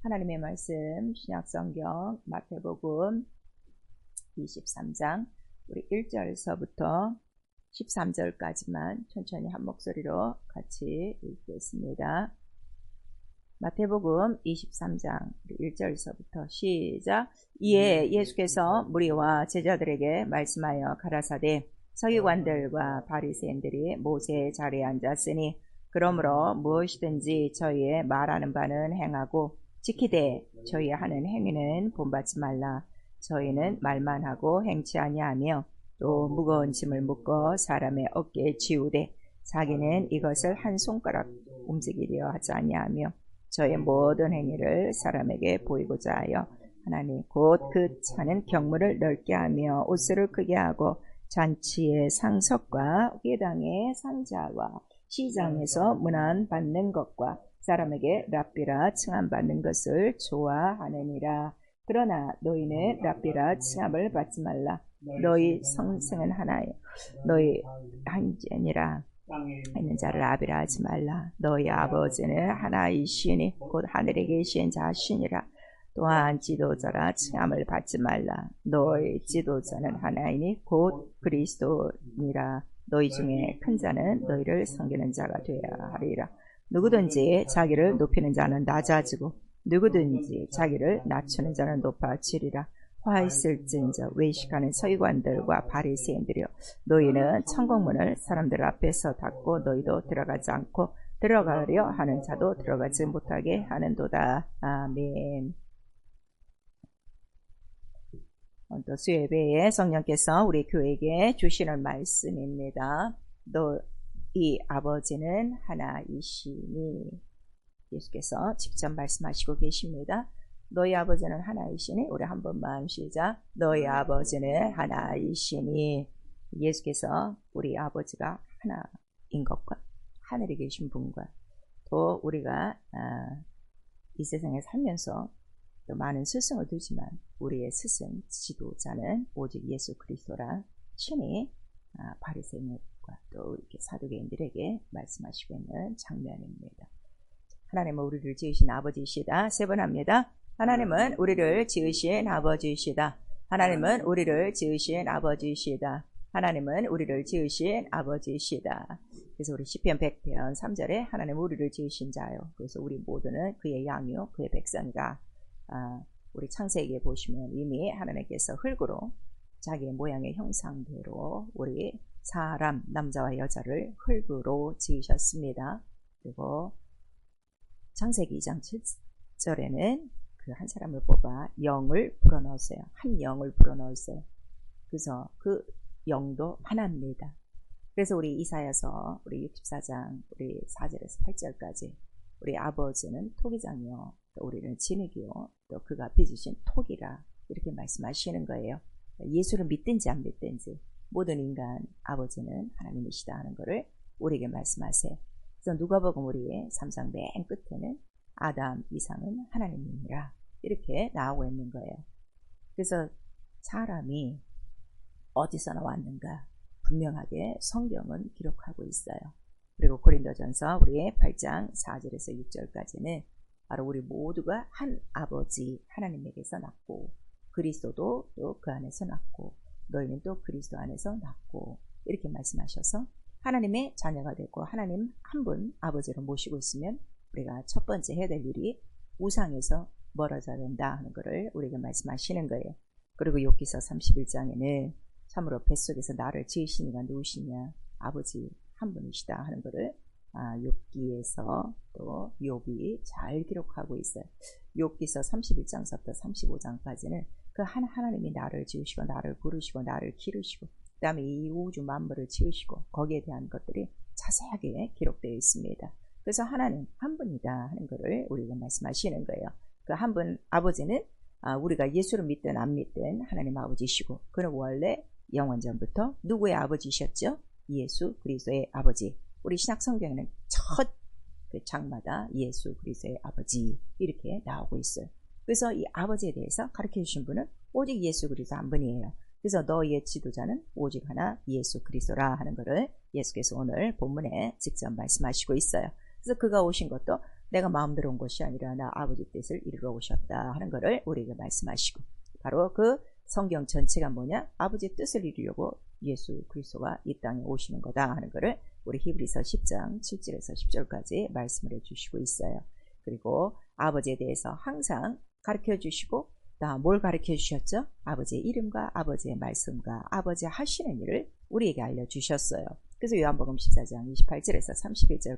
하나님의 말씀 신약성경 마태복음 23장 우리 1절서부터 13절까지만 천천히 한 목소리로 같이 읽겠습니다. 마태복음 23장 1절서부터 시작. 이에 예수께서 무리와 제자들에게 말씀하여 가라사대 서기관들과 바리새인들이 모세의 자리에 앉았으니 그러므로 무엇이든지 저희의 말하는 바는 행하고 지키되 저희 하는 행위는 본받지 말라. 저희는 말만 하고 행치 아니하며 또 무거운 짐을 묶어 사람의 어깨에 지우되 자기는 이것을 한 손가락 움직이려 하지 아니하며 저의 모든 행위를 사람에게 보이고자 하여 하나님 곧 그 차는 경무를 넓게 하며 옷을 크게 하고 잔치의 상석과 회당의 상자와 시장에서 문안 받는 것과 사람에게 랍비라 칭함받는 것을 좋아하느니라. 그러나 너희는 랍비라 칭함을 받지 말라. 너희 성승은 하나요. 너희 한지니라. 있는 자를 아비라 하지 말라. 너희 아버지는 하나이시니 곧 하늘에 계신 자신이라. 또한 지도자라 칭함을 받지 말라. 너희 지도자는 하나이니 곧 그리스도니라. 너희 중에 큰 자는 너희를 섬기는 자가 되어야 하리라. 누구든지 자기를 높이는 자는 낮아지고 누구든지 자기를 낮추는 자는 높아지리라. 화 있을진저 외식하는 서기관들과 바리새인들이여, 너희는 천국문을 사람들 앞에서 닫고 너희도 들어가지 않고 들어가려 하는 자도 들어가지 못하게 하는도다. 아멘. 또 수요예배에 성령께서 우리 교회에게 주시는 말씀입니다. 너희 아버지는 하나이시니. 예수께서 직접 말씀하시고 계십니다. 너희 아버지는 하나이시니. 우리 한 번만 시작. 너희 아버지는 하나이시니. 예수께서 우리 아버지가 하나인 것과 하늘에 계신 분과 또 우리가 이 세상에 살면서 또 많은 스승을 두지만 우리의 스승 지도자는 오직 예수 그리스도라 친히 바리새인과 또 이렇게 사두개인들에게 말씀하시고 있는 장면입니다. 하나님은 우리를 지으신 아버지이시다. 세 번 합니다. 하나님은 우리를 지으신 아버지이시다. 하나님은 우리를 지으신 아버지이시다. 하나님은 우리를 지으신 아버지이시다. 그래서 우리 시편 100편 3절에 하나님 우리를 지으신 자요. 그래서 우리 모두는 그의 양이요 그의 백성이다. 우리 창세기에 보시면 이미 하나님께서 흙으로 자기의 모양의 형상대로 우리 사람 남자와 여자를 흙으로 지으셨습니다. 그리고 창세기 2장 7절에는 그 한 사람을 뽑아 영을 불어넣었어요. 한 영을 불어넣었어요. 그래서 그 영도 하나입니다. 그래서 우리 이사야서 우리 64장 우리 4절에서 8절까지 우리 아버지는 토기장이요 또 우리는 진흙이요 또 그가 빚으신 토기라 이렇게 말씀하시는 거예요. 예수를 믿든지 안 믿든지 모든 인간 아버지는 하나님이시다 하는 것을 우리에게 말씀하세요. 그래서 누가복음 우리의 3장 맨 끝에는 아담 이상은 하나님이니라 이렇게 나오고 있는 거예요. 그래서 사람이 어디서 나왔는가 분명하게 성경은 기록하고 있어요. 그리고 고린도전서 우리의 8장 4절에서 6절까지는 바로 우리 모두가 한 아버지 하나님에게서 났고 그리스도도 또 그 안에서 났고 너희는 또 그리스도 안에서 났고 이렇게 말씀하셔서 하나님의 자녀가 되고 하나님 한 분 아버지로 모시고 있으면 우리가 첫 번째 해야 될 일이 우상에서 멀어져야 된다 하는 것을 우리에게 말씀하시는 거예요. 그리고 욥기서 31장에는 참으로 뱃속에서 나를 지으신 이가 누구시냐 아버지 한 분이시다 하는 것을 욥기에서 또 욥이 잘 기록하고 있어요. 욥기서 31장서부터 35장까지는 그 하나님이 나를 지으시고 나를 부르시고 나를 기르시고 그 다음에 이 우주 만물을 지으시고 거기에 대한 것들이 자세하게 기록되어 있습니다. 그래서 하나님 한 분이다 하는 것을 우리가 말씀하시는 거예요. 그 한 분 아버지는 우리가 예수를 믿든 안 믿든 하나님 아버지시고 그는 원래 영원전부터 누구의 아버지셨죠? 예수 그리스도의 아버지. 우리 신약 성경에는 첫 그 장마다 예수 그리스도의 아버지 이렇게 나오고 있어요. 그래서 이 아버지에 대해서 가르쳐 주신 분은 오직 예수 그리스도 한 분이에요. 그래서 너희의 지도자는 오직 하나 예수 그리스도라 하는 것을 예수께서 오늘 본문에 직접 말씀하시고 있어요. 그래서 그가 오신 것도 내가 마음대로 온 것이 아니라 나 아버지 뜻을 이루러 오셨다 하는 것을 우리에게 말씀하시고, 바로 그 성경 전체가 뭐냐? 아버지의 뜻을 이루려고 예수 그리스도가 이 땅에 오시는 거다 하는 것을 우리 히브리서 10장 7절에서 10절까지 말씀을 해주시고 있어요. 그리고 아버지에 대해서 항상 가르쳐 주시고, 다 뭘 가르쳐 주셨죠? 아버지의 이름과 아버지의 말씀과 아버지 하시는 일을 우리에게 알려주셨어요. 그래서 요한복음 14장 28절에서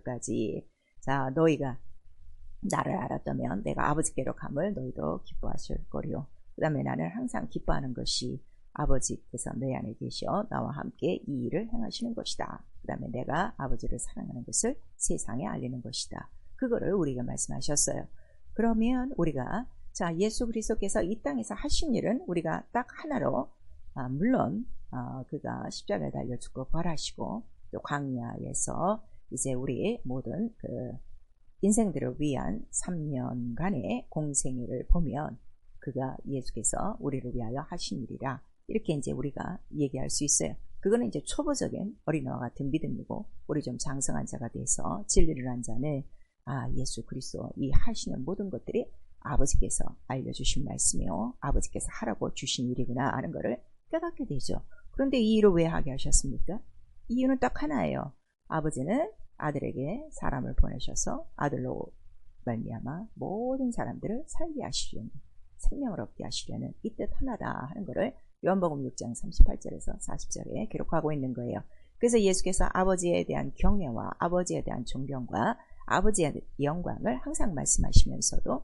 31절까지, 자, 너희가 나를 알았다면 내가 아버지께로 감을 너희도 기뻐하실 거리요. 그 다음에 나는 항상 기뻐하는 것이 아버지께서 내 안에 계셔 나와 함께 이 일을 행하시는 것이다. 그 다음에 내가 아버지를 사랑하는 것을 세상에 알리는 것이다. 그거를 우리가 말씀하셨어요. 그러면 우리가, 자, 예수 그리스도께서 이 땅에서 하신 일은 우리가 딱 하나로, 물론 그가 십자가에 달려 죽고 부활하시고 또 광야에서 이제 우리 모든 그 인생들을 위한 3년간의 공생애를 보면 그가 예수께서 우리를 위하여 하신 일이라, 이렇게 이제 우리가 얘기할 수 있어요. 그거는 이제 초보적인 어린아이와 같은 믿음이고, 우리 좀 장성한 자가 돼서 진리를 한 자는 예수 그리스도 이 하시는 모든 것들이 아버지께서 알려주신 말씀이요, 아버지께서 하라고 주신 일이구나 하는 것을 깨닫게 되죠. 그런데 이 일을 왜 하게 하셨습니까? 이유는 딱 하나예요. 아버지는 아들에게 사람을 보내셔서 아들로 말미암아 모든 사람들을 살게 하시려는, 생명을 얻게 하시려는 이 뜻 하나다 하는 것을 요한복음 6장 38절에서 40절에 기록하고 있는 거예요. 그래서 예수께서 아버지에 대한 경외와 아버지에 대한 존경과 아버지의 영광을 항상 말씀하시면서도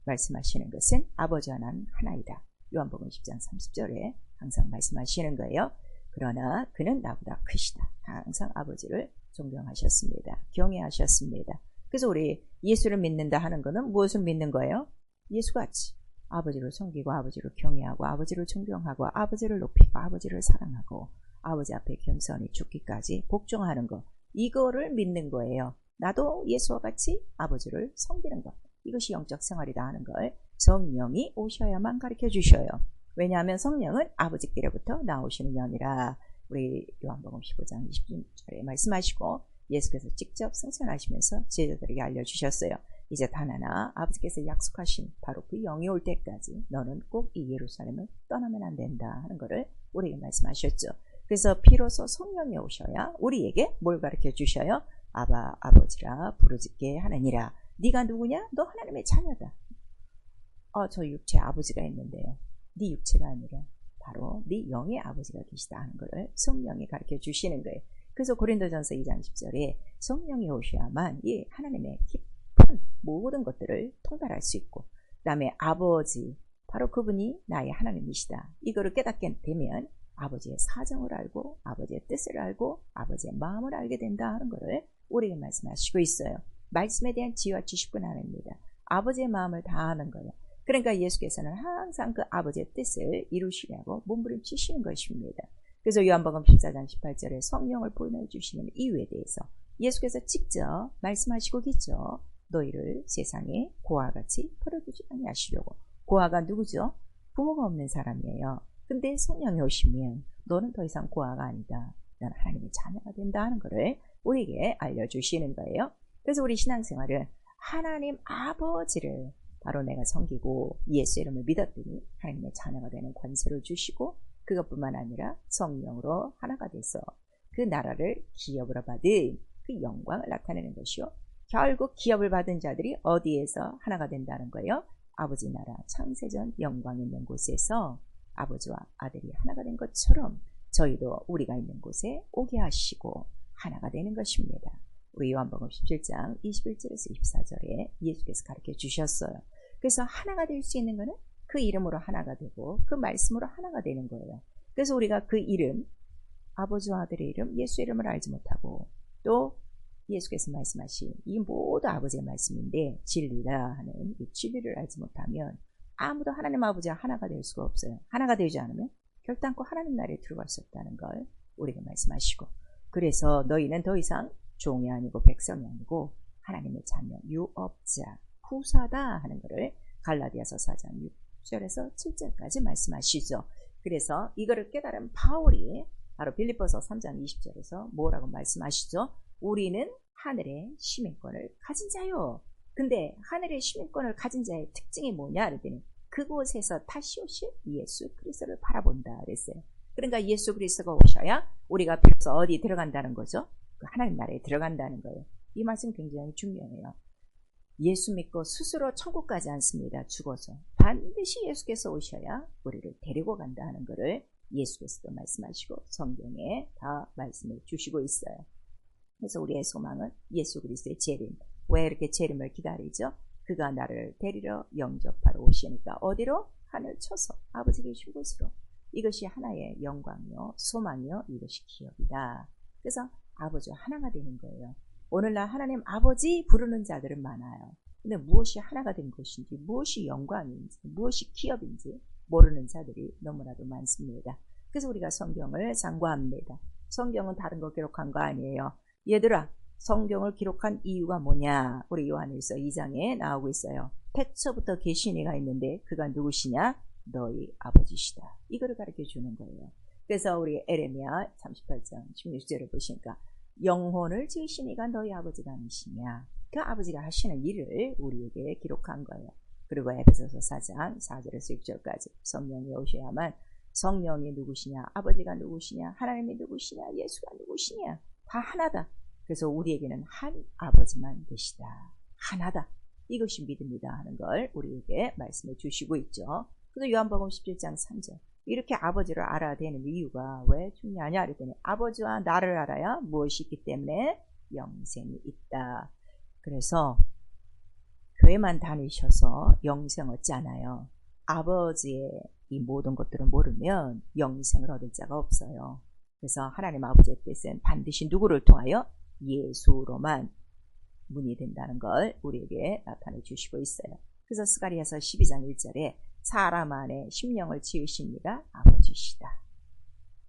말씀하시는 것은 아버지와 난 하나이다. 요한복음 10장 30절에 항상 말씀하시는 거예요. 그러나 그는 나보다 크시다. 항상 아버지를 존경하셨습니다. 경외하셨습니다. 그래서 우리 예수를 믿는다 하는 것은 무엇을 믿는 거예요? 예수같이 아버지를 섬기고 아버지를 경외하고 아버지를 존경하고 아버지를 높이고 아버지를 사랑하고 아버지 앞에 겸손히 죽기까지 복종하는 것, 이거를 믿는 거예요. 나도 예수와 같이 아버지를 섬기는 것, 이것이 영적 생활이다 하는 걸 성령이 오셔야만 가르쳐 주셔요. 왜냐하면 성령은 아버지께로부터 나오시는 영이라, 우리 요한복음 15장 20절에 말씀하시고 예수께서 직접 승천하시면서 제자들에게 알려주셨어요. 이제 단 하나, 아버지께서 약속하신 바로 그 영이 올 때까지 너는 꼭 이 예루살렘을 떠나면 안 된다 하는 것을 우리에게 말씀하셨죠. 그래서 비로소 성령이 오셔야 우리에게 뭘 가르쳐 주셔요? 아바 아버지라 부르짖게 하느니라. 네가 누구냐? 너 하나님의 자녀다. 저 육체 아버지가 있는데요. 네 육체가 아니라 바로 네 영의 아버지가 계시다 하는 것을 성령이 가르쳐 주시는 거예요. 그래서 고린도전서 2장 10절에 성령이 오셔야만 이 하나님의 깊은 모든 것들을 통달할 수 있고, 그 다음에 아버지, 바로 그분이 나의 하나님이시다, 이거를 깨닫게 되면 아버지의 사정을 알고 아버지의 뜻을 알고 아버지의 마음을 알게 된다 하는 것을 우리에게 말씀하시고 있어요. 말씀에 대한 지혜와 지식뿐 아닙니다. 아버지의 마음을 다하는 거예요. 그러니까 예수께서는 항상 그 아버지의 뜻을 이루시려고 몸부림치시는 것입니다. 그래서 요한복음 14장 18절에 성령을 보내주시는 이유에 대해서 예수께서 직접 말씀하시고 계시죠. 너희를 세상에 고아와 같이 버려두지 아니하시려고. 고아가 누구죠? 부모가 없는 사람이에요. 근데 성령이 오시면 너는 더 이상 고아가 아니다, 너는 하나님의 자녀가 된다 하는 것을 우리에게 알려주시는 거예요. 그래서 우리 신앙생활은 하나님 아버지를 바로 내가 섬기고 예수 이름을 믿었더니 하나님의 자녀가 되는 권세를 주시고, 그것뿐만 아니라 성령으로 하나가 돼서 그 나라를 기업으로 받은 그 영광을 나타내는 것이요. 결국 기업을 받은 자들이 어디에서 하나가 된다는 거예요? 아버지 나라 창세전 영광 있는 곳에서 아버지와 아들이 하나가 된 것처럼 저희도 우리가 있는 곳에 오게 하시고 하나가 되는 것입니다. 우리 요한복음 17장 21절에서 24절에 예수께서 가르쳐 주셨어요. 그래서 하나가 될 수 있는 것은 그 이름으로 하나가 되고 그 말씀으로 하나가 되는 거예요. 그래서 우리가 그 이름, 아버지와 아들의 이름, 예수 이름을 알지 못하고, 또 예수께서 말씀하신 이 모두 아버지의 말씀인데 진리라 하는 이 진리를 알지 못하면 아무도 하나님 아버지와 하나가 될 수가 없어요. 하나가 되지 않으면 결단코 하나님 나라에 들어갈 수 없다는 걸 우리에게 말씀하시고, 그래서 너희는 더 이상 종이 아니고 백성이 아니고 하나님의 자녀, 유업자, 후사다 하는 것을 갈라디아서 4장 6절에서 7절까지 말씀하시죠. 그래서 이거를 깨달은 바울이 바로 빌립보서 3장 20절에서 뭐라고 말씀하시죠? 우리는 하늘의 시민권을 가진 자요. 근데 하늘의 시민권을 가진 자의 특징이 뭐냐 그랬더니 그곳에서 다시 오실 예수 그리스도를 바라본다 그랬어요. 그러니까 예수 그리스도가 오셔야 우리가 비로소 어디 들어간다는 거죠? 그 하나님 나라에 들어간다는 거예요. 이 말씀 굉장히 중요해요. 예수 믿고 스스로 천국 가지 않습니다. 죽어서. 반드시 예수께서 오셔야 우리를 데리고 간다 하는 것을 예수께서도 말씀하시고 성경에 다 말씀을 주시고 있어요. 그래서 우리의 소망은 예수 그리스도의 재림. 왜 이렇게 재림을 기다리죠? 그가 나를 데리러 영접하러 오시니까 어디로? 하늘 쳐서 아버지 계신 곳으로. 이것이 하나의 영광이요 소망이요 이것이 기업이다. 그래서 아버지와 하나가 되는 거예요. 오늘날 하나님 아버지 부르는 자들은 많아요. 근데 무엇이 하나가 된 것인지, 무엇이 영광인지, 무엇이 기업인지 모르는 자들이 너무나도 많습니다. 그래서 우리가 성경을 상고합니다. 성경은 다른 거 기록한 거 아니에요. 얘들아, 성경을 기록한 이유가 뭐냐? 우리 요한일서 2장에 나오고 있어요. 태초부터 계신 이가 있는데 그가 누구시냐? 너희 아버지시다. 이거를 가르쳐 주는 거예요. 그래서 우리 에레미야 38장 16절을 보시니까 영혼을 지으신 이가 너희 아버지가 아니시냐. 그 아버지가 하시는 일을 우리에게 기록한 거예요. 그리고 에베소서 4장 4절에서 6절까지 성령이 오셔야만 성령이 누구시냐, 아버지가 누구시냐, 하나님이 누구시냐, 예수가 누구시냐 다 하나다. 그래서 우리에게는 한 아버지만 계시다. 하나다. 이것이 믿음이다 하는 걸 우리에게 말씀해 주시고 있죠. 그래서 요한복음 17장 3절 이렇게 아버지를 알아야 되는 이유가 왜 중요하냐 그랬더니 아버지와 나를 알아야 무엇이 있기 때문에 영생이 있다. 그래서 교회만 다니셔서 영생 얻지 않아요. 아버지의 이 모든 것들을 모르면 영생을 얻을 자가 없어요. 그래서 하나님 아버지의 뜻은 반드시 누구를 통하여 예수로만 문이 된다는 걸 우리에게 나타내 주시고 있어요. 그래서 스가랴서 12장 1절에 사람 안에 심령을 지으신 이가 아버지시다.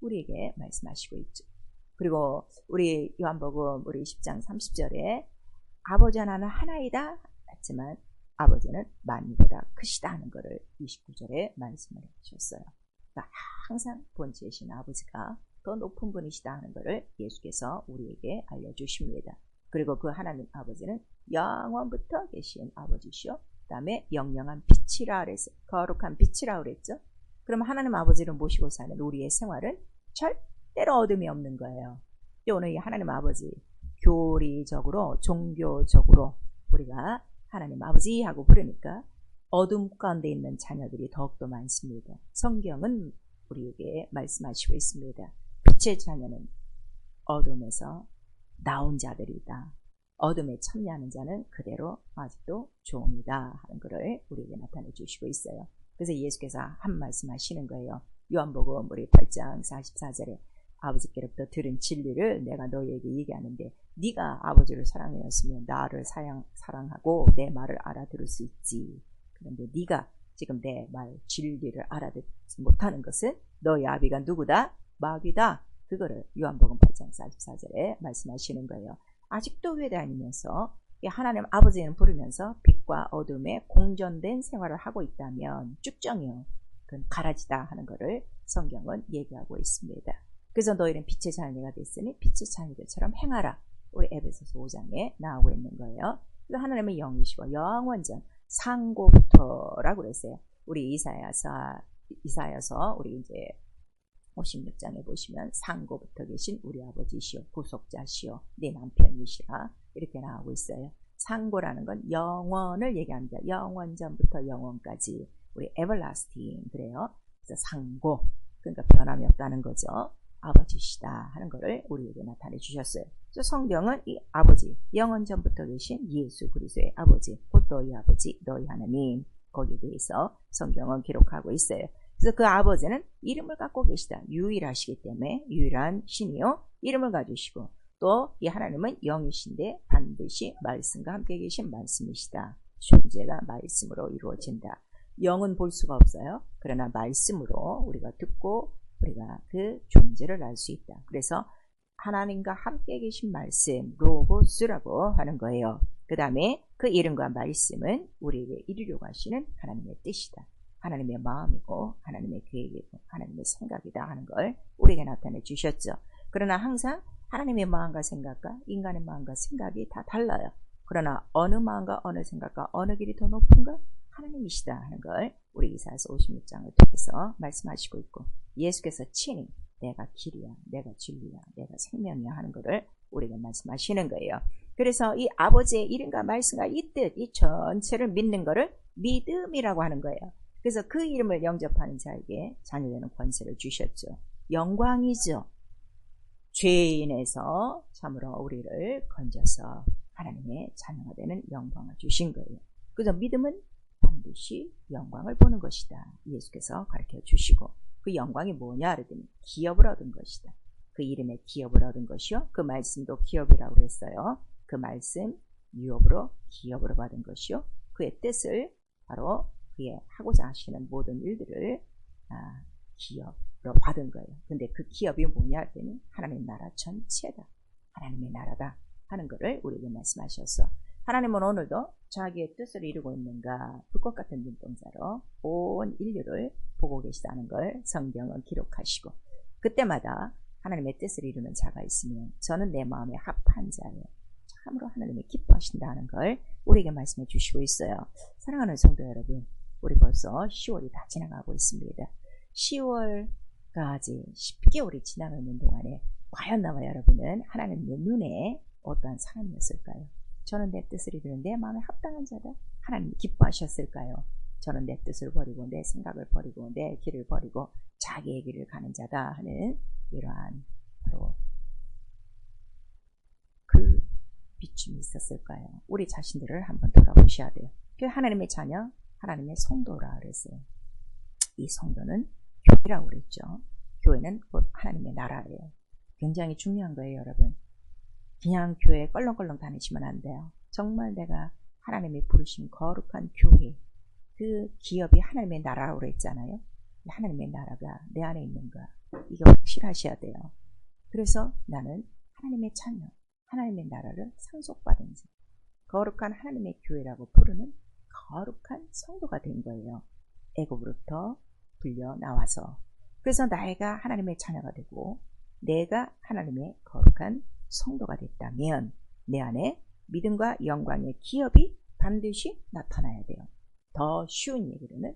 우리에게 말씀하시고 있죠. 그리고 우리 요한복음 우리 10장 30절에 아버지 하나는 하나이다 했지만 아버지는 만유보다 크시다 하는 것을 29절에 말씀을 해주셨어요. 그러니까 항상 본체이신 아버지가 더 높은 분이시다 하는 것을 예수께서 우리에게 알려주십니다. 그리고 그 하나님 아버지는 영원부터 계신 아버지시오. 그 다음에 영영한 빛이라 그랬어요. 거룩한 빛이라 그랬죠. 그럼 하나님 아버지를 모시고 사는 우리의 생활은 절대로 어둠이 없는 거예요. 오늘 이 하나님 아버지 교리적으로 종교적으로 우리가 하나님 아버지 하고 부르니까 어둠 가운데 있는 자녀들이 더욱더 많습니다. 성경은 우리에게 말씀하시고 있습니다. 빛의 자녀는 어둠에서 나온 자들이다. 어둠에 참여하는 자는 그대로 아직도 종이다 하는 것을 우리에게 나타내 주시고 있어요. 그래서 예수께서 한 말씀 하시는 거예요. 요한복음 우리 8장 44절에 아버지께로부터 들은 진리를 내가 너희에게 얘기하는데 네가 아버지를 사랑하였으면 나를 사랑하고 내 말을 알아들을 수 있지. 그런데 네가 지금 내 말 진리를 알아듣지 못하는 것은 너희 아비가 누구다? 마귀다. 그거를 요한복음 8장 44절에 말씀하시는 거예요. 아직도 교회 다니면서 하나님 아버지는 부르면서 빛과 어둠에 공존된 생활을 하고 있다면 쭉정이요. 그건 가라지다 하는 것을 성경은 얘기하고 있습니다. 그래서 너희는 빛의 자녀가 됐으니 빛의 자녀들처럼 행하라. 우리 에베소서 5장에 나오고 있는 거예요. 그래서 하나님은 영이시고 영원전 상고부터라고 그랬어요. 우리 이사야서 우리 이제 56장에 보시면 상고부터 계신 우리 아버지시오 구속자시오 네 남편이시라 이렇게 나오고 있어요. 상고라는 건 영원을 얘기합니다. 영원전부터 영원까지 우리 everlasting 그래요. 그래서 상고 그러니까 변함이 없다는 거죠. 아버지시다 하는 것을 우리에게 나타내 주셨어요. 그래서 성경은 이 아버지 영원전부터 계신 예수 그리스도의 아버지 곧 너희 아버지 너희 하나님 거기에 대해서 성경은 기록하고 있어요. 그래서 그 아버지는 이름을 갖고 계시다. 유일하시기 때문에 유일한 신이요. 이름을 가지시고 또 이 하나님은 영이신데 반드시 말씀과 함께 계신 말씀이시다. 존재가 말씀으로 이루어진다. 영은 볼 수가 없어요. 그러나 말씀으로 우리가 듣고 우리가 그 존재를 알 수 있다. 그래서 하나님과 함께 계신 말씀 로고스라고 하는 거예요. 그 다음에 그 이름과 말씀은 우리에게 이루려고 하시는 하나님의 뜻이다. 하나님의 마음이고 하나님의 계획이고 하나님의 생각이다 하는 걸 우리에게 나타내 주셨죠. 그러나 항상 하나님의 마음과 생각과 인간의 마음과 생각이 다 달라요. 그러나 어느 마음과 어느 생각과 어느 길이 더 높은가? 하나님이시다 하는 걸 우리 이사야서 56장을 통해서 말씀하시고 있고, 예수께서 친히 내가 길이야, 내가 진리야, 내가 생명이야 하는 것을 우리에게 말씀하시는 거예요. 그래서 이 아버지의 이름과 말씀과 이 뜻, 이 전체를 믿는 것을 믿음이라고 하는 거예요. 그래서 그 이름을 영접하는 자에게 자녀되는 권세를 주셨죠. 영광이죠. 죄인에서 참으로 우리를 건져서 하나님의 자녀가 되는 영광을 주신 거예요. 그래서 믿음은 반드시 영광을 보는 것이다. 예수께서 가르쳐 주시고, 그 영광이 뭐냐 그랬더니 기업을 얻은 것이다. 그 이름에 기업을 얻은 것이요. 그 말씀도 기업이라고 그랬어요. 그 말씀 유업으로 기업으로 받은 것이요. 그의 뜻을 바로 그의 하고자 하시는 모든 일들을 기업으로 받은 거예요. 근데 그 기업이 뭐냐 했더니 하나님의 나라 전체다. 하나님의 나라다 하는 것을 우리에게 말씀하셨어. 하나님은 오늘도 자기의 뜻을 이루고 있는가, 불꽃 같은 눈동자로 온 인류를 보고 계시다는 걸 성경은 기록하시고, 그때마다 하나님의 뜻을 이루는 자가 있으면 저는 내 마음에 합한 자예요. 참으로 하나님이 기뻐하신다는 걸 우리에게 말씀해 주시고 있어요. 사랑하는 성도 여러분, 우리 벌써 10월이 다 지나가고 있습니다. 10월까지 10개월이 지나고 있는 동안에 과연 나와 여러분은 하나님의 눈에 어떠한 사람이었을까요? 저는 내 뜻을 이루는 내 마음에 합당한 자다. 하나님이 기뻐하셨을까요? 저는 내 뜻을 버리고 내 생각을 버리고 내 길을 버리고 자기의 길을 가는 자다 하는 이러한 바로 그 비춤이 있었을까요? 우리 자신들을 한번 돌아보셔야 돼요. 하나님의 자녀, 하나님의 성도라 그랬어요. 이 성도는 교회라고 그랬죠. 교회는 곧 하나님의 나라예요. 굉장히 중요한 거예요, 여러분. 그냥 교회에 껄렁껄렁 다니시면 안 돼요. 정말 내가 하나님의 부르신 거룩한 교회, 그 기업이 하나님의 나라라고 그랬잖아요. 하나님의 나라가 내 안에 있는가, 이게 확실하셔야 돼요. 그래서 나는 하나님의 자녀, 하나님의 나라를 상속받은 자, 거룩한 하나님의 교회라고 부르는 거룩한 성도가 된 거예요. 애굽으로부터 불려 나와서. 그래서 나이가 하나님의 자녀가 되고 내가 하나님의 거룩한 성도가 됐다면 내 안에 믿음과 영광의 기업이 반드시 나타나야 돼요. 더 쉬운 얘기로는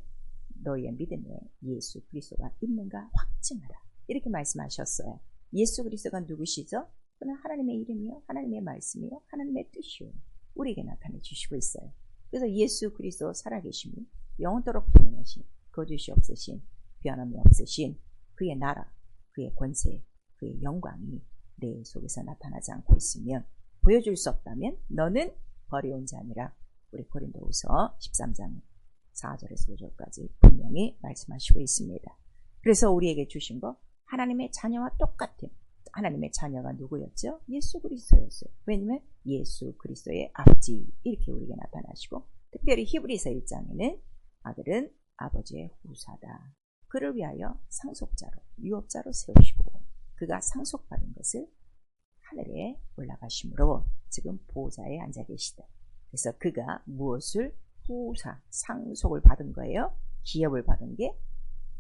너희의 믿음에 예수 그리스도가 있는가 확증하라. 이렇게 말씀하셨어요. 예수 그리스도가 누구시죠? 그는 하나님의 이름이요, 하나님의 말씀이요, 하나님의 뜻이요. 우리에게 나타내 주시고 있어요. 그래서 예수 그리스도 살아계심이 영원토록 동일하신, 거짓이 없으신, 변함이 없으신 그의 나라, 그의 권세, 그의 영광이 내 속에서 나타나지 않고 있으면, 보여줄 수 없다면 너는 버려온 자니라. 우리 고린도후서 13장 4절에서 5절까지 분명히 말씀하시고 있습니다. 그래서 우리에게 주신 거 하나님의 자녀와 똑같은, 하나님의 자녀가 누구였죠? 예수 그리스도였어요. 왜냐하면 예수 그리스도의 아버지, 이렇게 우리에게 나타나시고, 특별히 히브리서 1장에는 아들은 아버지의 후사다. 그를 위하여 상속자로, 유업자로 세우시고 그가 상속받은 것을 하늘에 올라가심으로 지금 보좌에 앉아 계시다. 그래서 그가 무엇을 후사, 상속을 받은 거예요? 기업을 받은 게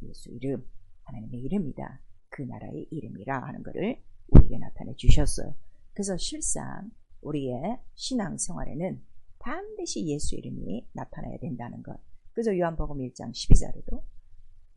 예수 이름, 하나님의 이름이다. 그 나라의 이름이라 하는 것을 우리에게 나타내 주셨어요. 그래서 실상 우리의 신앙생활에는 반드시 예수 이름이 나타나야 된다는 것. 그래서 요한복음 1장 12절에도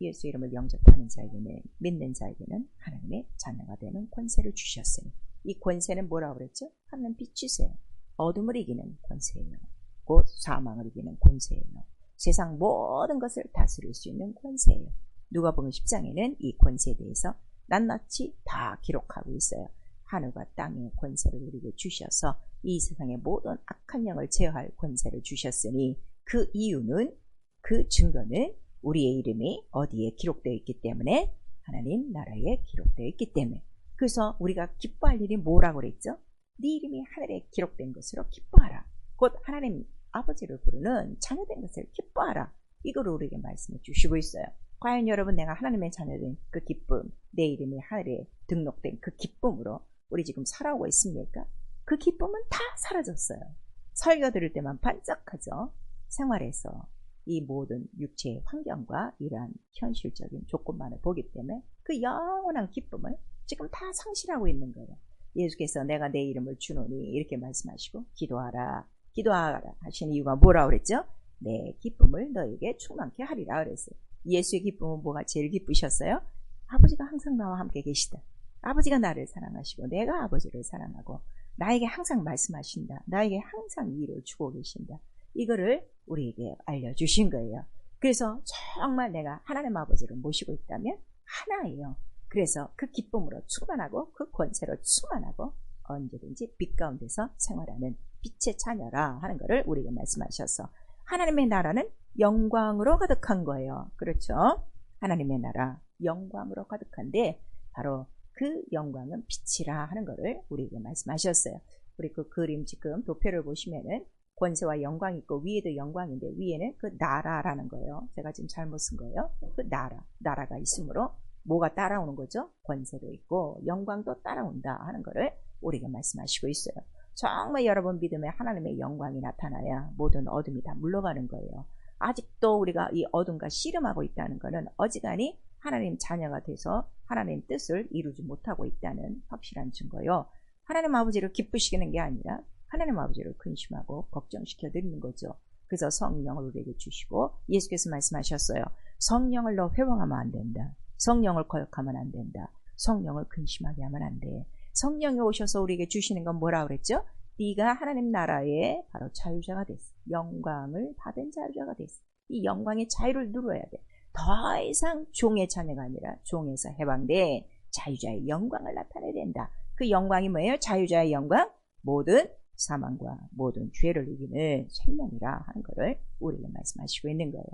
예수 이름을 영접하는 자에게는, 믿는 자에게는 하나님의 자녀가 되는 권세를 주셨으니, 이 권세는 뭐라고 그랬죠? 하나님 빛이세요. 어둠을 이기는 권세예요. 곧 사망을 이기는 권세예요. 세상 모든 것을 다스릴 수 있는 권세예요. 누가복음 10장에는 이 권세에 대해서 낱낱이 다 기록하고 있어요. 하늘과 땅의 권세를 우리에게 주셔서 이 세상의 모든 악한 영을 제어할 권세를 주셨으니, 그 이유는, 그 증거는 우리의 이름이 어디에 기록되어 있기 때문에, 하나님 나라에 기록되어 있기 때문에. 그래서 우리가 기뻐할 일이 뭐라고 그랬죠? 네 이름이 하늘에 기록된 것으로 기뻐하라. 곧 하나님 아버지를 부르는 자녀된 것을 기뻐하라. 이걸 우리에게 말씀해 주시고 있어요. 과연 여러분, 내가 하나님의 자녀된 그 기쁨, 내 이름이 하늘에 등록된 그 기쁨으로 우리 지금 살아오고 있습니까? 그 기쁨은 다 사라졌어요. 설교 들을 때만 반짝하죠. 생활에서 이 모든 육체의 환경과 이러한 현실적인 조건만을 보기 때문에 그 영원한 기쁨을 지금 다 상실하고 있는 거예요. 예수께서 내가 내 이름을 주노니 이렇게 말씀하시고, 기도하라, 기도하시는 이유가 뭐라고 그랬죠? 내 기쁨을 너에게 충만케 하리라 그랬어요. 예수의 기쁨은 뭐가 제일 기쁘셨어요? 아버지가 항상 나와 함께 계시다. 아버지가 나를 사랑하시고 내가 아버지를 사랑하고 나에게 항상 말씀하신다. 나에게 항상 이 일을 주고 계신다. 이거를 우리에게 알려주신 거예요. 그래서 정말 내가 하나님 아버지를 모시고 있다면 하나예요. 그래서 그 기쁨으로 충만하고 그 권세로 충만하고 언제든지 빛 가운데서 생활하는 빛의 자녀라 하는 것을 우리에게 말씀하셔서 하나님의 나라는 영광으로 가득한 거예요. 그렇죠? 하나님의 나라 영광으로 가득한데 바로 그 영광은 빛이라 하는 것을 우리에게 말씀하셨어요. 우리 그 그림 지금 도표를 보시면은 권세와 영광이 있고 위에도 영광인데 위에는 그 나라라는 거예요. 제가 지금 잘못 쓴 거예요. 그 나라가 있으므로 뭐가 따라오는 거죠? 권세도 있고 영광도 따라온다 하는 것을 우리에게 말씀하시고 있어요. 정말 여러분 믿음에 하나님의 영광이 나타나야 모든 어둠이 다 물러가는 거예요. 아직도 우리가 이 어둠과 씨름하고 있다는 것은 어지간히 하나님 자녀가 돼서 하나님 뜻을 이루지 못하고 있다는 확실한 증거요. 하나님 아버지를 기쁘시키는 게 아니라 하나님 아버지를 근심하고 걱정시켜 드리는 거죠. 그래서 성령을 우리에게 주시고 예수께서 말씀하셨어요. 성령을 너 회방하면 안 된다. 성령을 거역하면 안 된다. 성령을 근심하게 하면 안 돼. 성령이 오셔서 우리에게 주시는 건 뭐라 그랬죠? 네가 하나님 나라의 바로 자유자가 됐어. 영광을 받은 자유자가 됐어. 이 영광의 자유를 누려야 돼. 더 이상 종의 자녀가 아니라 종에서 해방돼 자유자의 영광을 나타내야 된다. 그 영광이 뭐예요? 자유자의 영광? 모든 사망과 모든 죄를 이기는 생명이라 하는 것을 우리에게 말씀하시고 있는 거예요.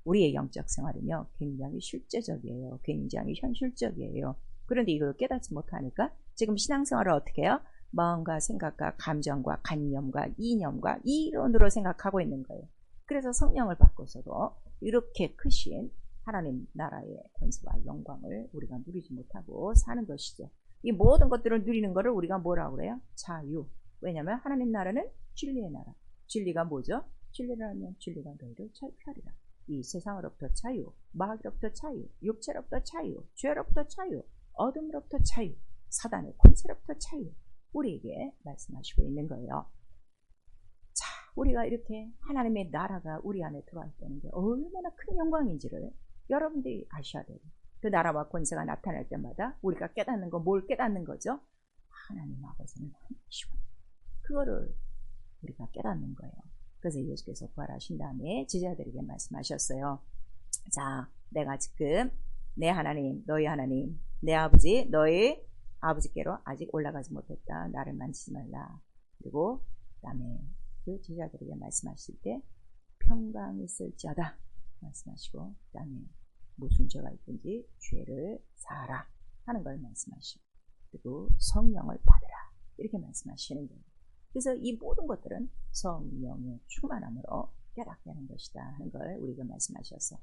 우리의 영적 생활은요 굉장히 실제적이에요. 굉장히 현실적이에요. 그런데 이걸 깨닫지 못하니까 지금 신앙생활을 어떻게 해요? 마음과 생각과 감정과 관념과 이념과 이론으로 생각하고 있는 거예요. 그래서 성령을 받고서도 이렇게 크신 하나님 나라의 권세와 영광을 우리가 누리지 못하고 사는 것이죠. 이 모든 것들을 누리는 것을 우리가 뭐라고 그래요? 자유. 왜냐하면 하나님 나라는 진리의 나라. 진리가 뭐죠? 진리를 알면 진리가 너희를 자유케 하리라. 이 세상으로부터 자유, 마귀로부터 자유, 육체로부터 자유, 죄로부터 자유, 어둠으로부터 자유, 사단의 권세로부터 자유 우리에게 말씀하시고 있는 거예요. 자, 우리가 이렇게 하나님의 나라가 우리 안에 들어와 있다는 게 얼마나 큰 영광인지를 여러분들이 아셔야 돼요. 그 나라와 권세가 나타날 때마다 우리가 깨닫는 거 뭘 깨닫는 거죠? 하나님 아버지는 하나님이시고 그거를 우리가 깨닫는 거예요. 그래서 예수께서 부활하신 다음에 제자들에게 말씀하셨어요. 자, 내가 지금 내 하나님, 너희 하나님, 내 아버지, 너희 아버지께로 아직 올라가지 못했다. 나를 만지지 말라. 그리고 그 다음에 그 제자들에게 말씀하실 때 평강이 있을지어다 말씀하시고 그 다음에 무슨 죄가 있든지 죄를 사하라 하는 걸 말씀하시고 그리고 성령을 받으라 이렇게 말씀하시는 거예요. 그래서 이 모든 것들은 성령의 충만함으로 깨닫게 하는 것이다 하는 걸 우리가 말씀하셔서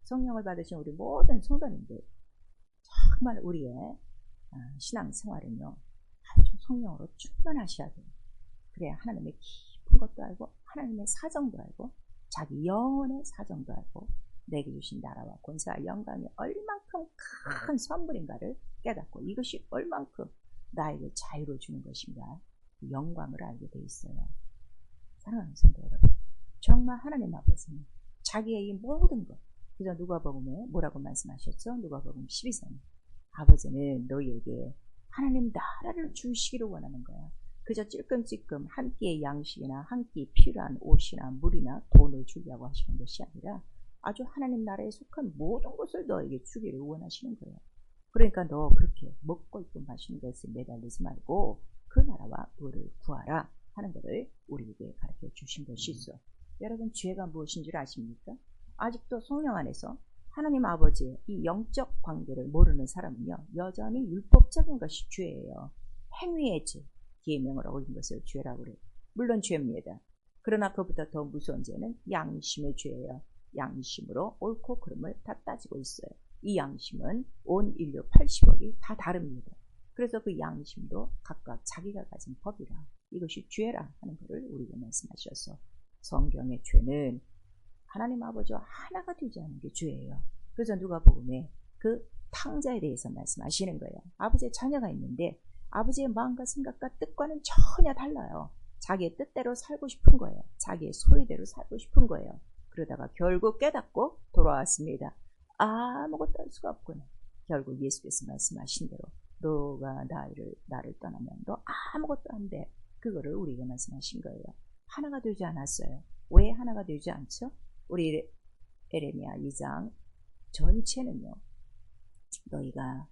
성령을 받으신 우리 모든 성도님들 정말 우리의 신앙생활은요 아주 성령으로 충만하셔야 돼요. 그래야 하나님의 깊은 것도 알고 하나님의 사정도 알고 자기 영혼의 사정도 알고 내게 주신 나라와 권세와 영광이 얼만큼 큰 선물인가를 깨닫고 이것이 얼만큼 나에게 자유를 주는 것인가 영광을 알게 돼 있어요. 사랑하는 성도 여러분, 정말 하나님 아버지는 자기의 이 모든 것 그래서 누가복음에 뭐라고 말씀하셨죠? 누가복음 12장 아버지는 너희에게 하나님 나라를 주시기를 원하는 거야. 그저 찔끔찔끔 한 끼의 양식이나 한 끼 필요한 옷이나 물이나 돈을 주려고 하시는 것이 아니라 아주 하나님 나라에 속한 모든 것을 너에게 주기를 원하시는 거예요. 그러니까 너 그렇게 먹고 있고 마시는 것에 매달리지 말고 그 나라와 의를 구하라 하는 것을 우리에게 가르쳐 주신 것이죠. 여러분 죄가 무엇인 줄 아십니까? 아직도 성령 안에서 하나님 아버지의 이 영적 관계를 모르는 사람은요 여전히 율법적인 것이 죄예요. 행위의 죄, 계명을 어긴 것을 죄라고 그래요. 물론 죄입니다. 그러나 그보다 더 무서운 죄는 양심의 죄예요. 양심으로 옳고 그름을 다 따지고 있어요. 이 양심은 온 인류 80억이 다 다릅니다. 그래서 그 양심도 각각 자기가 가진 법이라 이것이 죄라 하는 것을 우리가 말씀하셔서 성경의 죄는 하나님 아버지와 하나가 되지 않은 게 죄예요. 그래서 누가복음에 그 탕자에 대해서 말씀하시는 거예요. 아버지의 자녀가 있는데 아버지의 마음과 생각과 뜻과는 전혀 달라요. 자기의 뜻대로 살고 싶은 거예요. 자기의 소유대로 살고 싶은 거예요. 그러다가 결국 깨닫고 돌아왔습니다. 아무것도 할 수가 없구나. 결국 예수께서 말씀하신 대로 너가 나를 떠나면 너 아무것도 안 돼. 그거를 우리에게 말씀하신 거예요. 하나가 되지 않았어요. 왜 하나가 되지 않죠? 우리 에레미야 2장 전체는요. 너희가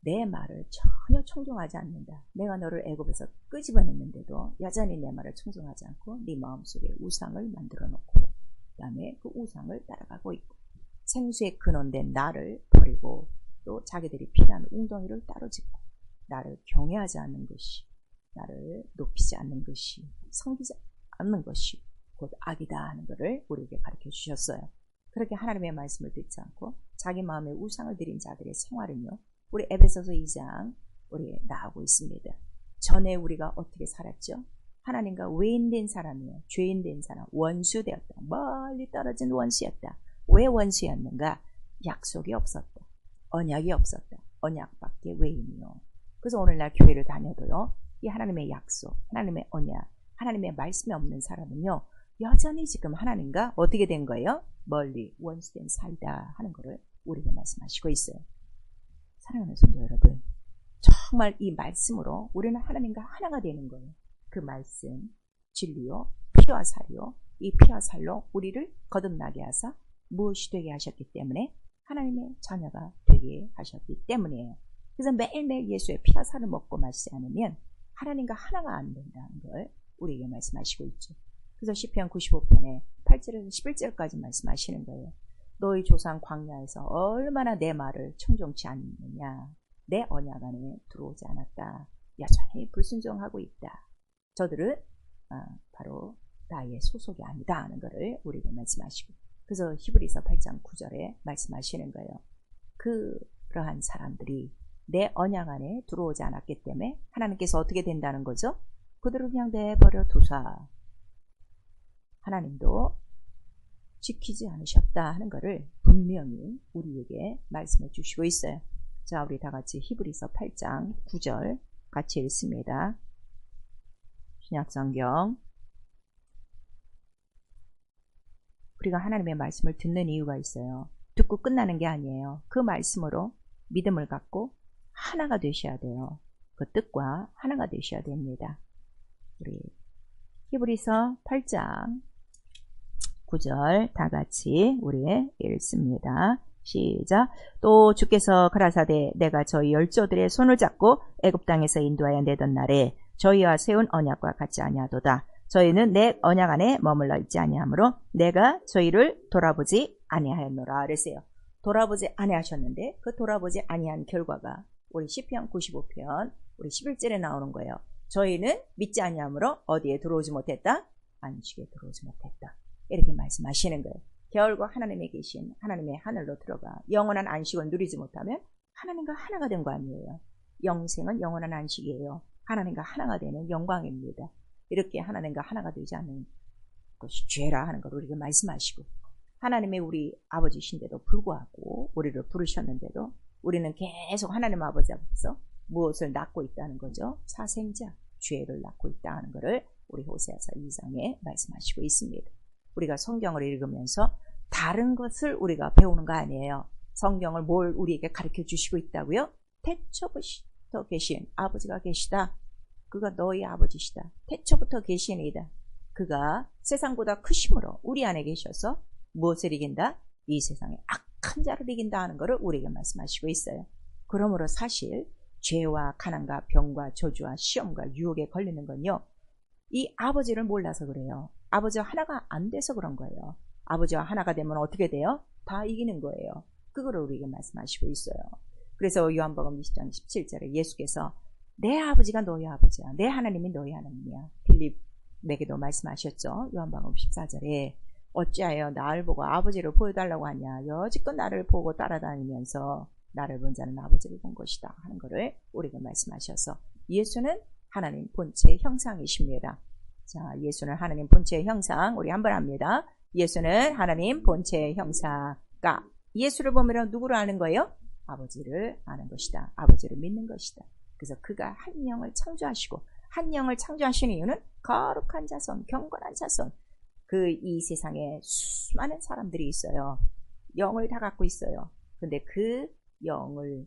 내 말을 전혀 청종하지 않는다. 내가 너를 애굽에서 끄집어냈는데도 여전히 내 말을 청종하지 않고 네 마음속에 우상을 만들어 놓고 그 다음에 그 우상을 따라가고 있고 생수의 근원된 나를 버리고 또 자기들이 필요한 웅덩이를 따로 짓고 나를 경외하지 않는 것이 나를 높이지 않는 것이 섬기지 않는 것이 곧 악이다 하는 것을 우리에게 가르쳐 주셨어요. 그렇게 하나님의 말씀을 듣지 않고 자기 마음에 우상을 드린 자들의 생활은요. 우리 에베소서 2장 우리 나오고 있습니다. 전에 우리가 어떻게 살았죠? 하나님과 외인된 사람이요. 죄인된 사람, 원수되었다. 멀리 떨어진 원수였다. 왜 원수였는가? 약속이 없었다. 언약이 없었다. 언약밖에 외인이요. 그래서 오늘날 교회를 다녀도요. 이 하나님의 약속, 하나님의 언약, 하나님의 말씀이 없는 사람은요. 여전히 지금 하나님과 어떻게 된 거예요? 멀리 원수된 사이다 하는 것을 우리에게 말씀하시고 있어요. 사랑하는 성도 여러분, 정말 이 말씀으로 우리는 하나님과 하나가 되는 거예요. 그 말씀, 진리요, 피와 살이요. 이 피와 살로 우리를 거듭나게 하사 무엇이 되게 하셨기 때문에 하나님의 자녀가 되게 하셨기 때문이에요. 그래서 매일매일 예수의 피와 살을 먹고 마시지 않으면 하나님과 하나가 안 된다는 걸 우리에게 말씀하시고 있죠. 그래서 시편 95편에 8절에서 11절까지 말씀하시는 거예요. 너희 조상 광야에서 얼마나 내 말을 청종치 않느냐. 내 언약 안에 들어오지 않았다. 여전히 불순종하고 있다. 저들은 바로 나의 소속이 아니다 하는 것을 우리에게 말씀하시고 그래서 히브리서 8장 9절에 말씀하시는 거예요. 그러한 사람들이 내 언약 안에 들어오지 않았기 때문에 하나님께서 어떻게 된다는 거죠? 그들을 그냥 내버려 두사 하나님도 지키지 않으셨다 하는 것을 분명히 우리에게 말씀해 주시고 있어요. 자, 우리 다 같이 히브리서 8장 9절 같이 읽습니다. 신약성경. 우리가 하나님의 말씀을 듣는 이유가 있어요. 듣고 끝나는 게 아니에요. 그 말씀으로 믿음을 갖고 하나가 되셔야 돼요. 그 뜻과 하나가 되셔야 됩니다. 우리 히브리서 8장 9절 다 같이 우리 읽습니다. 시작. 또 주께서 가라사대 내가 저희 열조들의 손을 잡고 애굽 땅에서 인도하여 내던 날에 저희와 세운 언약과 같지 아니하도다. 저희는 내 언약 안에 머물러 있지 아니하므로 내가 저희를 돌아보지 아니하였노라 그랬어요. 돌아보지 아니하셨는데 그 돌아보지 아니한 결과가 우리 시편 95편 우리 11절에 나오는 거예요. 저희는 믿지 아니하므로 어디에 들어오지 못했다? 안식에 들어오지 못했다. 이렇게 말씀하시는 거예요. 결국 하나님에 계신 하나님의 하늘로 들어가 영원한 안식을 누리지 못하면 하나님과 하나가 된 거 아니에요. 영생은 영원한 안식이에요. 하나님과 하나가 되는 영광입니다. 이렇게 하나님과 하나가 되지 않는 것이 죄라 하는 걸 우리에게 말씀하시고 하나님의 우리 아버지신데도 불구하고 우리를 부르셨는데도 우리는 계속 하나님 아버지 앞에서 무엇을 낳고 있다는 거죠? 사생자, 죄를 낳고 있다는 것을 우리 호세아서 2장에 말씀하시고 있습니다. 우리가 성경을 읽으면서 다른 것을 우리가 배우는 거 아니에요. 성경을 뭘 우리에게 가르쳐 주시고 있다고요? 태초부터 계신 아버지가 계시다. 그가 너희 아버지시다. 태초부터 계시니이다. 그가 세상보다 크심으로 우리 안에 계셔서 무엇을 이긴다? 이 세상의 악한 자를 이긴다 하는 것을 우리에게 말씀하시고 있어요. 그러므로 사실 죄와 가난과 병과 저주와 시험과 유혹에 걸리는 건요. 이 아버지를 몰라서 그래요. 아버지와 하나가 안 돼서 그런 거예요. 아버지와 하나가 되면 어떻게 돼요? 다 이기는 거예요. 그거를 우리에게 말씀하시고 있어요. 그래서 요한복음 20장 17절에 예수께서 내 아버지가 너희 아버지야. 내 하나님이 너희 하나님이야. 빌립에게도 말씀하셨죠. 요한복음 14절에 어찌하여 나를 보고 아버지를 보여달라고 하냐. 여지껏 나를 보고 따라다니면서 나를 본 자는 아버지를 본 것이다 하는 것을 우리에게 말씀하셔서 예수는 하나님 본체의 형상이십니다. 자, 예수는 하나님 본체의 형상 우리 한번 합니다. 예수는 하나님 본체의 형상. 그러니까 예수를 보면 누구를 아는 거예요? 아버지를 아는 것이다. 아버지를 믿는 것이다. 그래서 그가 한 영을 창조하시고 한 영을 창조하신 이유는 거룩한 자손, 경건한 자손. 이 세상에 수많은 사람들이 있어요. 영을 다 갖고 있어요. 근데 그 영을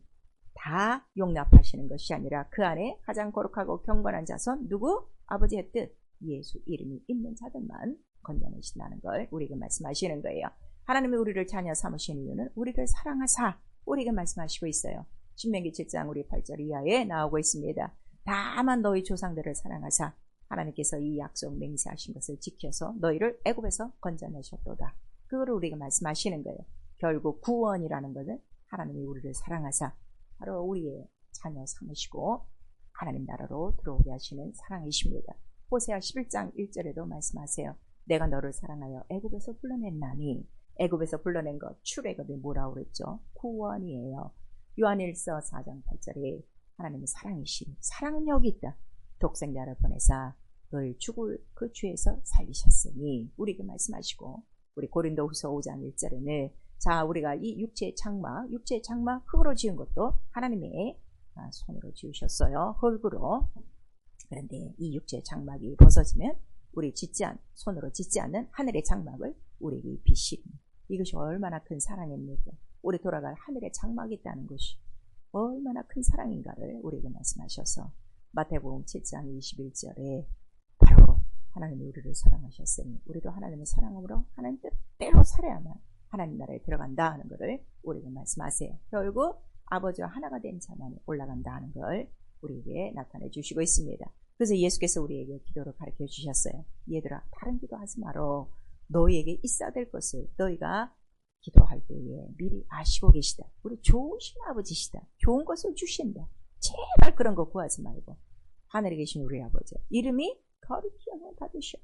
다 용납하시는 것이 아니라 그 안에 가장 거룩하고 경건한 자손, 누구? 아버지의 뜻, 예수 이름이 있는 자들만 건져내신다는 걸 우리에게 말씀하시는 거예요. 하나님이 우리를 자녀 삼으신 이유는 우리를 사랑하사 우리에게 말씀하시고 있어요. 신명기 7장 우리 8절 이하에 나오고 있습니다. 다만 너희 조상들을 사랑하사 하나님께서 이 약속 맹세하신 것을 지켜서 너희를 애굽에서 건져내셨도다. 그거를 우리가 말씀하시는 거예요. 결국 구원이라는 것은 하나님이 우리를 사랑하사 바로 우리의 자녀 삼으시고 하나님 나라로 들어오게 하시는 사랑이십니다. 호세아 11장 1절에도 말씀하세요. 내가 너를 사랑하여 애굽에서 불러냈나니. 애굽에서 불러낸 것 출애굽이 뭐라고 그랬죠? 구원이에요. 요한일서 4장 8절에 하나님의 사랑이신 사랑력이 있다. 독생자를 보내사 너를 죽을 그 죄에서 살리셨으니 우리에게 말씀하시고, 우리 고린도후서 5장 1절에는 자 우리가 이 육체의 장막 흙으로 지은 것도 하나님의 손으로 지으셨어요. 흙으로. 그런데 이 육체의 장막이 벗어지면 우리 손으로 짓지 않는 하늘의 장막을 우리에게 입히시니 이것이 얼마나 큰 사랑입니까? 우리 돌아갈 하늘의 장막이 있다는 것이 얼마나 큰 사랑인가를 우리에게 말씀하셔서 마태복음 7장 21절에 바로 하나님이 우리를 사랑하셨으니 우리도 하나님의 사랑으로 하나님 뜻대로 살아야만 하나님 나라에 들어간다 하는 것을 우리에게 말씀하세요. 결국 아버지와 하나가 된 자만이 올라간다 하는 걸 우리에게 나타내 주시고 있습니다. 그래서 예수께서 우리에게 기도를 가르쳐 주셨어요. 얘들아 다른 기도하지 말어. 너희에게 있어야 될 것을 너희가 기도할 때에 미리 아시고 계시다. 우리 좋으신 아버지시다. 좋은 것을 주신다. 제발 그런 거 구하지 말고 하늘에 계신 우리 아버지 이름이 거룩히 여김을 받으시오.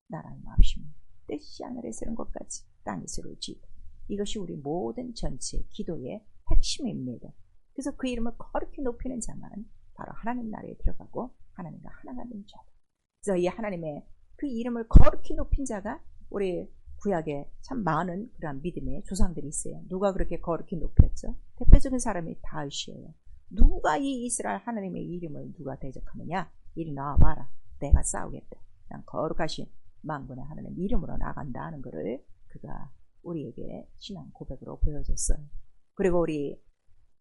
나라의 마음이시며 뜻이 하늘에서 이룬 것 같이 땅에서 이루어지이다. 이것이 우리 모든 전체 기도의 핵심입니다. 그래서 그 이름을 거룩히 높이는 자만 바로 하나님 나라에 들어가고 하나님과 하나가 된 자다. 그래서 이 하나님의 그 이름을 거룩히 높인 자가 우리 구약에 참 많은 그런 믿음의 조상들이 있어요. 누가 그렇게 거룩히 높였죠? 대표적인 사람이 다윗이에요. 누가 이 이스라엘 하나님의 이름을 누가 대적하느냐? 이리 나와봐라. 내가 싸우겠다. 난 거룩하신 만군의 하나님 이름으로 나간다 하는 것을 그가 우리에게 신앙 고백으로 보여줬어요. 그리고 우리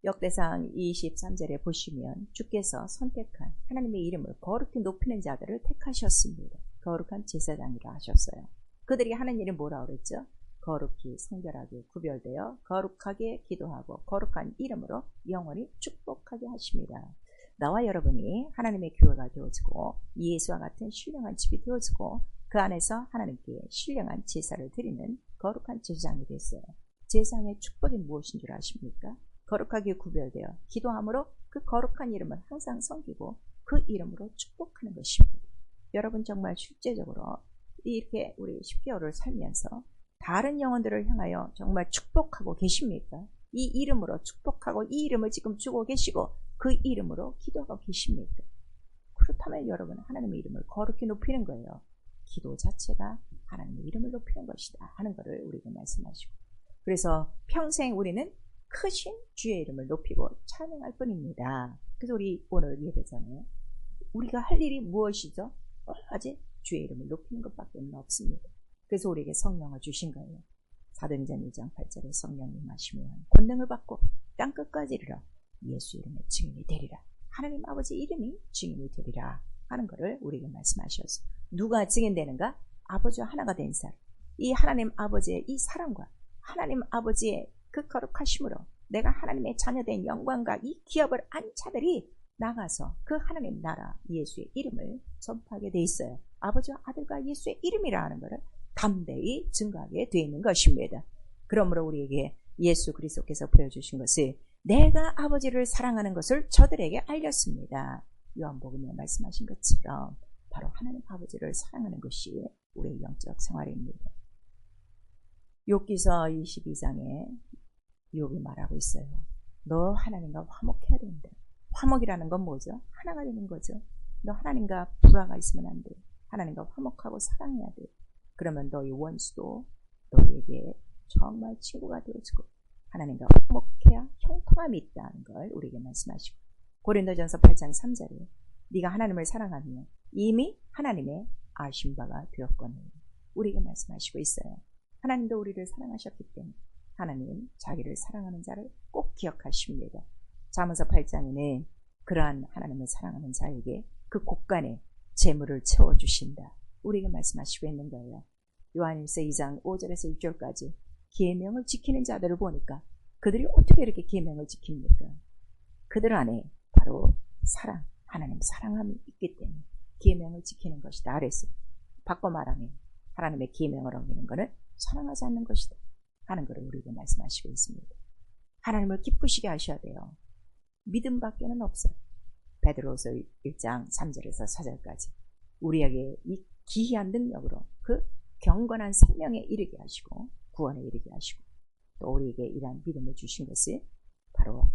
역대상 23절에 보시면 주께서 선택한 하나님의 이름을 거룩히 높이는 자들을 택하셨습니다. 거룩한 제사장이라 하셨어요. 그들이 하는 일이 뭐라고 그랬죠? 거룩히 성결하게 구별되어 거룩하게 기도하고 거룩한 이름으로 영원히 축복하게 하십니다. 나와 여러분이 하나님의 교회가 되어지고 예수와 같은 신령한 집이 되어지고 그 안에서 하나님께 신령한 제사를 드리는 거룩한 제사장이 됐어요. 제사장의 축복이 무엇인 줄 아십니까? 거룩하게 구별되어 기도함으로 그 거룩한 이름을 항상 섬기고 그 이름으로 축복하는 것입니다. 여러분 정말 실제적으로 이렇게 우리 10개월을 살면서 다른 영혼들을 향하여 정말 축복하고 계십니까? 이 이름으로 축복하고 이 이름을 지금 주고 계시고 그 이름으로 기도하고 계십니까? 그렇다면 여러분 하나님의 이름을 거룩히 높이는 거예요. 기도 자체가 하나님의 이름을 높이는 것이다 하는 것을 우리에게 말씀하시고, 그래서 평생 우리는 크신 주의 이름을 높이고 찬양할 뿐입니다. 그래서 우리 오늘 예배잖아요. 우리가 할 일이 무엇이죠? 오직 주의 이름을 높이는 것밖에 없습니다. 그래서 우리에게 성령을 주신 거예요. 사도행전 1장 8절에 성령님 임하시면 권능을 받고 땅끝까지 이르러 예수 이름의 증인이 되리라. 하나님 아버지 이름이 증인이 되리라 하는 것을 우리에게 말씀하셔서 누가 증인되는가? 아버지와 하나가 된 사람. 이 하나님 아버지의 이 사랑과 하나님 아버지의 그 거룩하심으로 내가 하나님의 자녀된 영광과 이 기업을 안 자들이 나가서 그 하나님 나라 예수의 이름을 전파하게 돼 있어요. 아버지와 아들과 예수의 이름이라 하는 것을 담대히 증거하게 되어 있는 것입니다. 그러므로 우리에게 예수 그리스도께서 보여주신 것을 내가 아버지를 사랑하는 것을 저들에게 알렸습니다. 요한복음에 말씀하신 것처럼 바로 하나님 아버지를 사랑하는 것이 우리의 영적 생활입니다. 욥기서 22장에 욥이 말하고 있어요. 너 하나님과 화목해야 된다. 화목이라는 건 뭐죠? 하나가 되는 거죠. 너 하나님과 불화가 있으면 안 돼. 하나님과 화목하고 사랑해야 돼. 그러면 너희 원수도 너희에게 정말 친구가 되어지고 하나님과 화목해야 형통함이 있다는 걸 우리에게 말씀하시고, 고린도전서 8장 3절에 네가 하나님을 사랑하며 이미 하나님의 아신 바가 되었거늘. 우리에게 말씀하시고 있어요. 하나님도 우리를 사랑하셨기 때문에 하나님 자기를 사랑하는 자를 꼭 기억하십니다. 잠언서 8장에는 그러한 하나님을 사랑하는 자에게 그 곳간에 재물을 채워주신다. 우리에게 말씀하시고 있는 거예요. 요한일서 2장 5절에서 6절까지 계명을 지키는 자들을 보니까 그들이 어떻게 이렇게 계명을 지킵니까? 그들 안에 바로 사랑, 하나님 사랑함이 있기 때문에 계명을 지키는 것이다. 그래서 바꿔 말하면 하나님의 계명을 어기는 것은 사랑하지 않는 것이다 하는 것을 우리에게 말씀하시고 있습니다. 하나님을 기쁘시게 하셔야 돼요. 믿음밖에는 없어요. 베드로서 1장 3절에서 4절까지 우리에게 이 기이한 능력으로 그 경건한 생명에 이르게 하시고 구원에 이르게 하시고 또 우리에게 이러한 믿음을 주신 것이 바로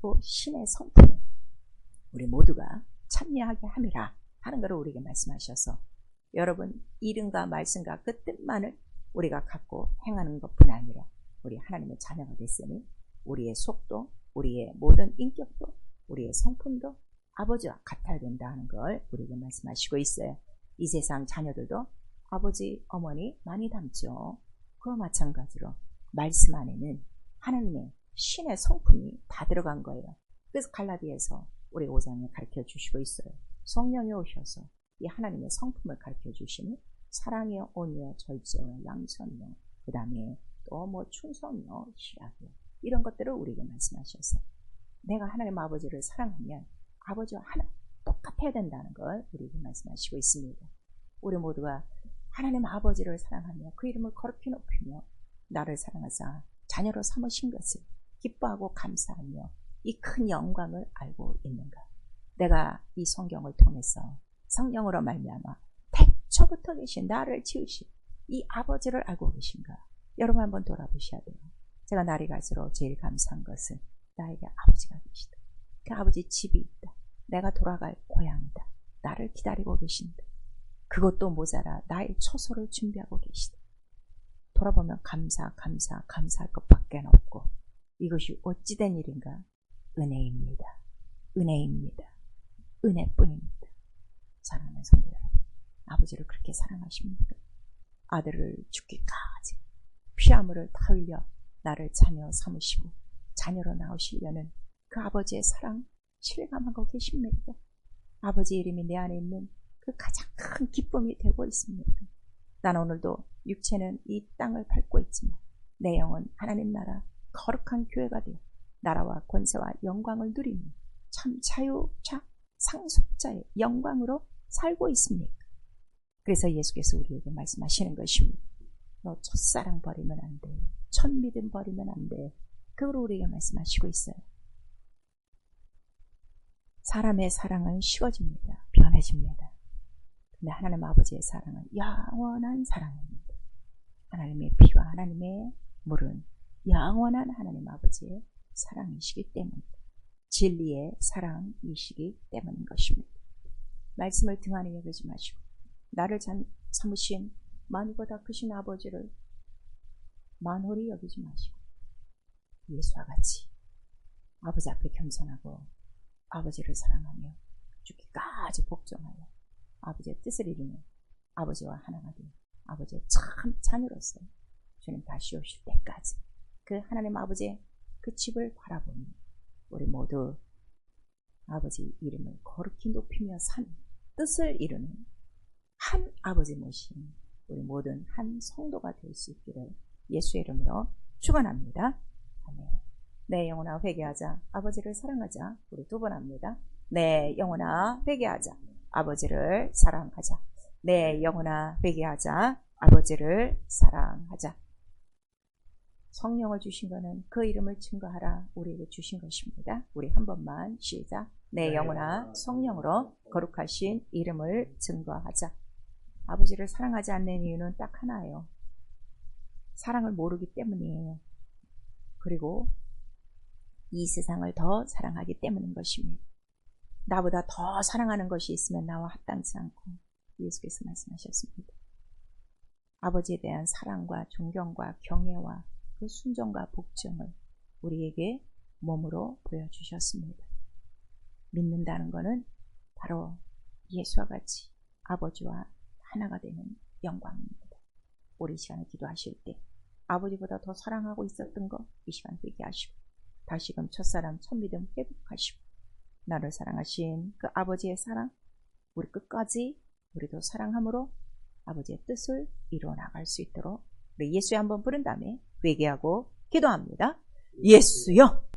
또 신의 성품에 우리 모두가 참여하게 함이라 하는 것을 우리에게 말씀하셔서 여러분 이름과 말씀과 그 뜻만을 우리가 갖고 행하는 것뿐 아니라 우리 하나님의 자녀가 됐으니 우리의 속도, 우리의 모든 인격도, 우리의 성품도 아버지와 같아야 된다 하는 걸 우리에게 말씀하시고 있어요. 이 세상 자녀들도 아버지, 어머니 많이 닮죠. 그와 마찬가지로 말씀 안에는 하나님의 신의 성품이 다 들어간 거예요. 그래서 갈라디아서 우리 5장에 가르쳐 주시고 있어요. 성령이 오셔서 이 하나님의 성품을 가르쳐 주시니 사랑이요, 온유요, 절제요, 양선이요, 그 다음에 또 뭐 충성이요, 희락이요, 이런 것들을 우리에게 말씀하셔서 내가 하나님 아버지를 사랑하면 아버지와 하나 똑같아야 된다는 걸 우리에게 말씀하시고 있습니다. 우리 모두가 하나님 아버지를 사랑하며 그 이름을 거룩히 높이며 나를 사랑하사 자녀로 삼으신 것을 기뻐하고 감사하며 이 큰 영광을 알고 있는가? 내가 이 성경을 통해서 성령으로 말미암아 태초부터 계신 나를 지으신 이 아버지를 알고 계신가? 여러분 한번 돌아보셔야 돼요. 제가 날이 갈수록 제일 감사한 것은 나에게 아버지가 계시다. 그 아버지 집이 있다. 내가 돌아갈 고향이다. 나를 기다리고 계신다. 그것도 모자라 나의 처소를 준비하고 계시다. 돌아보면 감사할 것밖에 없고 이것이 어찌된 일인가? 은혜입니다. 은혜입니다. 은혜뿐입니다. 사랑하는 성도 여러분, 아버지를 그렇게 사랑하십니까? 아들을 죽기까지 피아물을 다 흘려 나를 자녀 삼으시고 자녀로 낳으시려는 그 아버지의 사랑 실감하고 계십니까? 아버지 이름이 내 안에 있는 그 가장 큰 기쁨이 되고 있습니다. 난 오늘도 육체는 이 땅을 밟고 있지만 내 영은 하나님 나라 거룩한 교회가 되어 나라와 권세와 영광을 누리며 참 자유자 상속자의 영광으로 살고 있습니까? 그래서 예수께서 우리에게 말씀하시는 것입니다. 너 첫사랑 버리면 안 돼. 첫 믿음 버리면 안 돼. 그걸 우리에게 말씀하시고 있어요. 사람의 사랑은 식어집니다. 변해집니다. 근데 하나님 아버지의 사랑은 영원한 사랑입니다. 하나님의 피와 하나님의 물은 영원한 하나님 아버지의 사랑이시기 때문입니다. 진리의 사랑이시기 때문인 것입니다. 말씀을 등한히 여기지 마시고 나를 삼으신 만유보다 크신 아버지를 만홀히 여기지 마시고 예수와 같이 아버지 앞에 겸손하고 아버지를 사랑하며 죽기까지 복종하여 아버지의 뜻을 이루며 아버지와 하나가 되어 아버지의 참 자녀로서 주님 다시 오실 때까지 그 하나님 아버지의 그 집을 바라보며 우리 모두 아버지 이름을 거룩히 높이며 산 뜻을 이루는 한 아버지 모신 우리 모든 한 성도가 될 수 있기를 예수의 이름으로 축원합니다. 아멘. 내 영혼아 회개하자. 아버지를 사랑하자. 우리 두 번 합니다. 내 영혼아 회개하자. 아버지를 사랑하자. 내 영혼아 회개하자. 아버지를 사랑하자. 성령을 주신 것은 그 이름을 증거하라 우리에게 주신 것입니다. 우리 한 번만 시작. 내 영혼아 성령으로 거룩하신 이름을 증거하자. 아버지를 사랑하지 않는 이유는 딱 하나예요. 사랑을 모르기 때문이에요. 그리고 이 세상을 더 사랑하기 때문인 것입니다. 나보다 더 사랑하는 것이 있으면 나와 합당치 않고 예수께서 말씀하셨습니다. 아버지에 대한 사랑과 존경과 경애와 그 순종과 복종을 우리에게 몸으로 보여주셨습니다. 믿는다는 것은 바로 예수와 같이 아버지와 하나가 되는 영광입니다. 우리 시간에 기도하실 때 아버지보다 더 사랑하고 있었던 거 이 시간 회개하시고 다시금 첫사랑 첫믿음 회복하시고 나를 사랑하신 그 아버지의 사랑 우리 끝까지 우리도 사랑함으로 아버지의 뜻을 이루어 나갈 수 있도록 우리 예수의 한번 부른 다음에 회개하고 기도합니다. 예수여